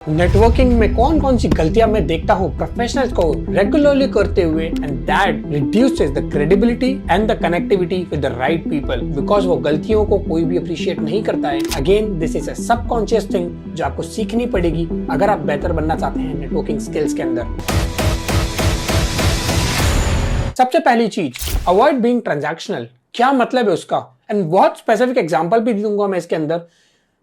Networking में कौन कौन सी गलतियां मैं देखता हूँ प्रोफेशनल्स को रेगुलरली करते हुए, and that reduces the credibility and the connectivity with the right people, because वो गलतियों को कोई भी अप्रिशिएट नहीं करता है। Again this is a subconscious thing जो आपको सीखनी पड़ेगी अगर आप बेहतर बनना चाहते हैं नेटवर्किंग स्किल्स के अंदर। सबसे पहली चीज, अवॉइड बीइंग ट्रांजैक्शनल। क्या मतलब है उसका, एंड बहुत स्पेसिफिक एग्जांपल भी दूंगा मैं इसके अंदर।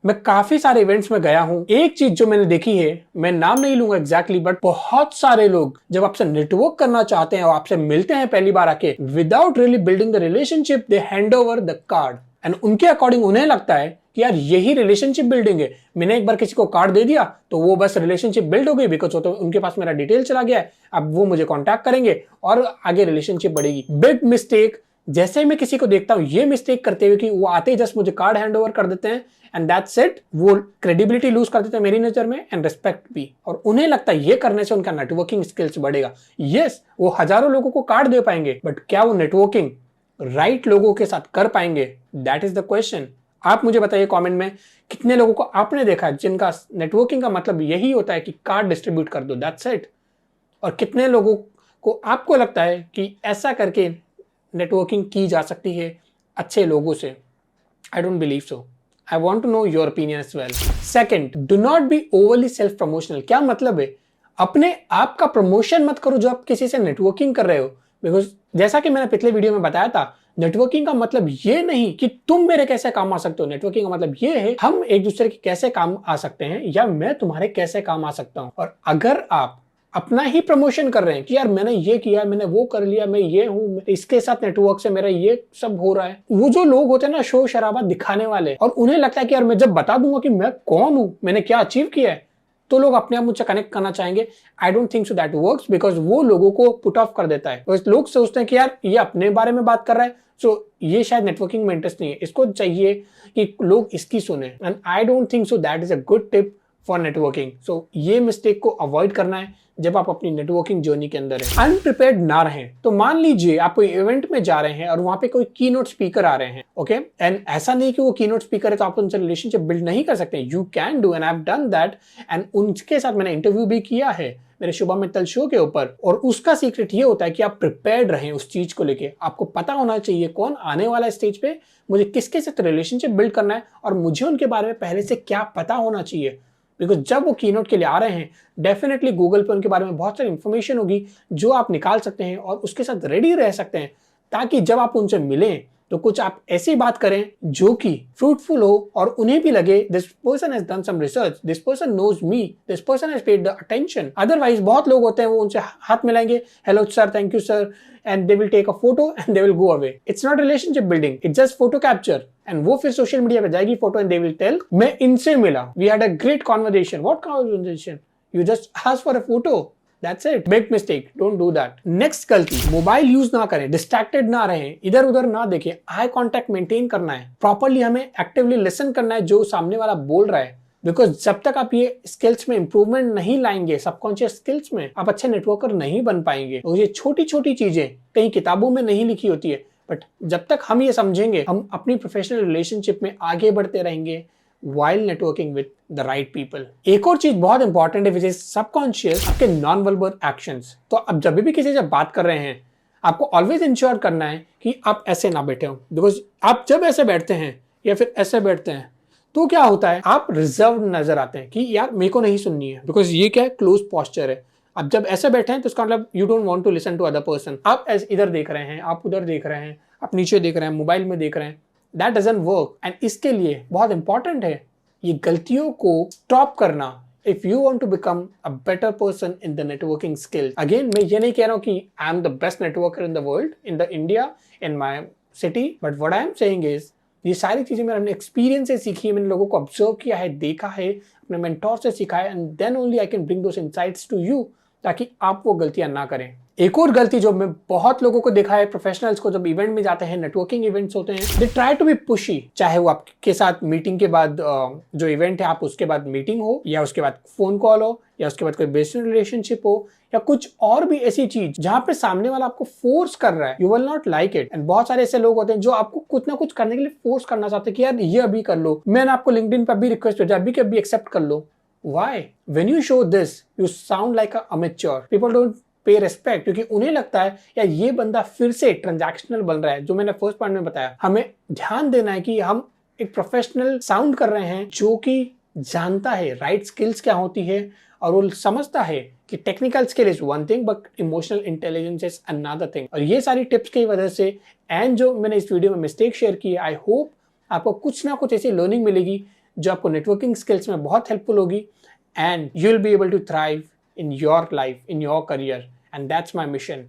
मैं काफी सारे इवेंट्स में गया हूं। एक चीज जो मैंने देखी है, मैं नाम नहीं लूंगा एग्जैक्टली, बट बहुत सारे लोग जब आपसे नेटवर्क करना चाहते हैं और आपसे मिलते हैं पहली बार आके, without really building the relationship, they hand over the card, and उनके अकॉर्डिंग उन्हें लगता है कि यार यही रिलेशनशिप बिल्डिंग है। मैंने एक बार किसी को कार्ड दे दिया तो वो बस रिलेशनशिप बिल्ड हो गई, बिकॉज तो उनके पास मेरा डिटेल चला गया है, अब वो मुझे कॉन्टैक्ट करेंगे और आगे रिलेशनशिप बढ़ेगी। Big mistake. जैसे मैं किसी को देखता हूं ये मिस्टेक करते हुए कि वो आते ही जस्ट मुझे कार्ड हैंड ओवर कर देते हैं एंड दैट्स इट, वो क्रेडिबिलिटी लूज कर देते हैं मेरी नजर में, एंड रिस्पेक्ट भी। और उन्हें लगता है ये करने से उनका नेटवर्किंग स्किल्स बढ़ेगा। यस, वो हजारों लोगों को कार्ड दे पाएंगे, बट क्या वो नेटवर्किंग राइट लोगों के साथ कर पाएंगे? That is the question. आप मुझे बताइए कमेंट में, कितने लोगों को आपने देखा जिनका नेटवर्किंग का मतलब यही होता है कि कार्ड डिस्ट्रीब्यूट कर दो, दैट्स इट। और कितने लोगों को आपको लगता है कि ऐसा करके नेटवर्किंग की जा सकती है अच्छे लोगों से? I don't believe so. I want to know your opinion as well. Second, do not be overly self promotional. क्या मतलब है? अपने आप का प्रमोशन मत करो जो आप किसी से नेटवर्किंग कर रहे हो, बिकॉज जैसा कि मैंने पिछले वीडियो में बताया था, नेटवर्किंग का मतलब ये नहीं कि तुम मेरे कैसे काम आ सकते हो। नेटवर्किंग का मतलब ये है हम एक दूसरे के कैसे काम आ सकते हैं, या मैं तुम्हारे कैसे काम आ सकता हूं। और अगर आप अपना ही प्रमोशन कर रहे हैं कि यार मैंने ये किया, मैंने वो कर लिया, मैं ये हूं, इसके साथ नेटवर्क से मेरा ये सब हो रहा है, वो जो लोग होते हैं ना शो शराबा दिखाने वाले, और उन्हें लगता है कि यार मैं जब बता दूंगा कि मैं कौन हूं, मैंने क्या अचीव किया है, तो लोग अपने आप मुझसे कनेक्ट करना चाहेंगे। आई don't think so that works, because वो लोगों को पुट ऑफ कर देता है। तो लोग सोचते हैं कि यार ये अपने बारे में बात कर रहा है, सो ये शायद नेटवर्किंग में इंटरेस्ट नहीं है, इसको चाहिए कि लोग इसकी सुने। And I don't think so that is a good tip for networking. So ये मिस्टेक को अवॉइड करना है जब आप अपनी नेटवर्किंग जर्नी के अंदर हैं। अनप्रिपेयर्ड ना रहें। तो मान लीजिए आप कोई इवेंट में जा रहे हैं और वहां पे कोई कीनोट स्पीकर आ रहे हैं, ओके, एंड ऐसा नहीं कि वो कीनोट स्पीकर है तो आप उनसे रिलेशनशिप बिल्ड नहीं कर सकते। You can do, and I have done that, and उनके साथ मैंने इंटरव्यू भी किया है मेरे शुभम मित्तल शो के ऊपर। और उसका सीक्रेट ये होता है कि आप प्रिपेयर्ड रहें उस चीज को लेके। आपको पता होना चाहिए कौन आने वाला है स्टेज पे, मुझे किसके साथ रिलेशनशिप बिल्ड करना है, और मुझे उनके बारे में पहले से क्या पता होना चाहिए। बिकॉज जब वो कीनोट के लिए आ रहे हैं, डेफिनेटली गूगल पे उनके बारे में बहुत सारी इंफॉर्मेशन होगी जो आप निकाल सकते हैं और उसके साथ रेडी रह सकते हैं, ताकि जब आप उनसे मिलें तो कुछ आप ऐसी बात करें जो कि फ्रूटफुल हो और उन्हें भी लगे this person has done some research, this person knows me, this person has paid the attention. Otherwise बहुत लोग होते हैं वो उनसे हाथ मिलाएंगे, hello sir, thank you sir, and they will take a photo and they will go away. It's not relationship building, it's just photo capture. And वो फिर सोशल मीडिया पे जाएगी photo and they will tell मैं इनसे मिला, we had a great conversation. What conversation? You just asked for a photo. That's it. Big mistake. Don't do that. Next गलती, mobile use ना करें, डिस्ट्रैक्टेड ना रहें, इधर उधर ना देखें, आई कॉन्टैक्ट मेंटेन करना है, प्रॉपरली हमें एक्टिवली लिसन करना है जो सामने वाला बोल रहा है। बिकॉज जब तक आप ये स्किल्स में इंप्रूवमेंट नहीं लाएंगे, सबकॉन्शियस स्किल्स में, आप अच्छे नेटवर्कर नहीं बन पाएंगे। और ये छोटी छोटी चीजें कहीं किताबों में नहीं लिखी होती है, बट जब तक हम ये समझेंगे, हम अपनी प्रोफेशनल रिलेशनशिप में आगे बढ़ते रहेंगे while networking with the right people. एक और चीज बहुत इंपॉर्टेंट है, विच इज सबकॉन्शियस, आपके नॉन वर्बल एक्शंस। तो अब जब भी किसी से बात कर रहे हैं, आपको ऑलवेज इंश्योर करना है कि आप ऐसे ना बैठे हो, बिकॉज आप जब ऐसे बैठते हैं या फिर ऐसे बैठते हैं तो क्या होता है, आप रिजर्व नजर आते हैं कि यार मेरे को नहीं सुननी है, बिकॉज ये क्या है, क्लोज पोस्चर है। अब जब ऐसे बैठे हैं तो उसका मतलब you don't want to listen to other person. आप इधर देख रहे हैं, आप उधर देख रहे हैं, आप नीचे देख रहे हैं, मोबाइल में देख रहे हैं, दैट डजंट वर्क। एंड इसके लिए बहुत इंपॉर्टेंट है ये गलतियों को स्टॉप करना, if you want to become a better person in the networking skill. Again मैं ये नहीं कह रहा हूँ कि I am the best networker in the world, in the India, in my city, but what I am saying is ये सारी चीजें मैंने अपने एक्सपीरियंस से सीखी है, मैंने लोगों को ऑब्जर्व किया है, देखा है, अपने मेंटोर से सीखा है, and then only I can bring those insights to you, ताकि आप वो गलतियां ना करें। एक और गलती जो मैं बहुत लोगों को देखा है, प्रोफेशनल्स को, जब इवेंट में जाते हैं, नेटवर्किंग इवेंट्स होते हैं, they try to be pushy. चाहे वो आपके साथ मीटिंग के बाद जो इवेंट है, आप उसके बाद मीटिंग हो, या उसके बाद फोन कॉल हो, या उसके बाद कोई बिजनेस रिलेशनशिप हो, या कुछ और भी ऐसी चीज जहां पे सामने वाला आपको फोर्स कर रहा है, you will not like it. And बहुत सारे ऐसे लोग होते हैं जो आपको कुछ ना कुछ करने के लिए फोर्स करना चाहते हैं कि यार ये अभी कर लो, मैंने आपको लिंक्डइन पे अभी रिक्वेस्ट भेजा, अभी के अभी एक्सेप्ट कर लो। Why? When you show this, you sound like a amateur. People don't pay respect क्योंकि उन्हें लगता है यार ये बंदा फिर से ट्रांजैक्शनल बन रहा है। जो मैंने फर्स्ट पॉइंट में बताया, हमें ध्यान देना है कि हम एक प्रोफेशनल साउंड कर रहे हैं जो कि जानता है राइट स्किल्स क्या होती है और वो समझता है कि technical skill is one thing but emotional intelligence is another thing. और ये सारी टिप्स की वजह से एंड जो मैंने इस वीडियो में मिस्टेक शेयर की, आई होप आपको कुछ ना कुछ ऐसी लर्निंग मिलेगी जो आपको नेटवर्किंग स्किल्स में बहुत हेल्पफुल होगी and you will be able to thrive in your life, in your career, and that's my mission.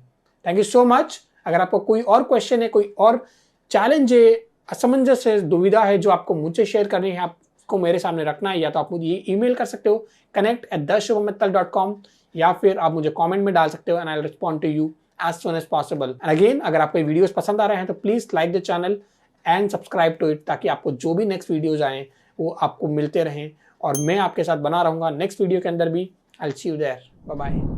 Thank you so much. अगर आपको कोई और क्वेश्चन है, कोई और चैलेंज है, असमंजस है, दुविधा है जो आपको मुझसे शेयर करनी है, आपको मेरे सामने रखना है, या तो आप मुझे ईमेल कर सकते हो connect@theshubhamittal.com या फिर आप मुझे कमेंट में डाल सकते हो and I will respond to you as soon as possible. And again, अगर आपको वीडियोस पसंद आ रहे हैं तो please like the channel and subscribe to it, ताकि आपको जो भी नेक्स्ट वीडियोज आए वो आपको मिलते रहें और मैं आपके साथ बना रहूंगा नेक्स्ट वीडियो के अंदर भी। I will see you there. Bye bye.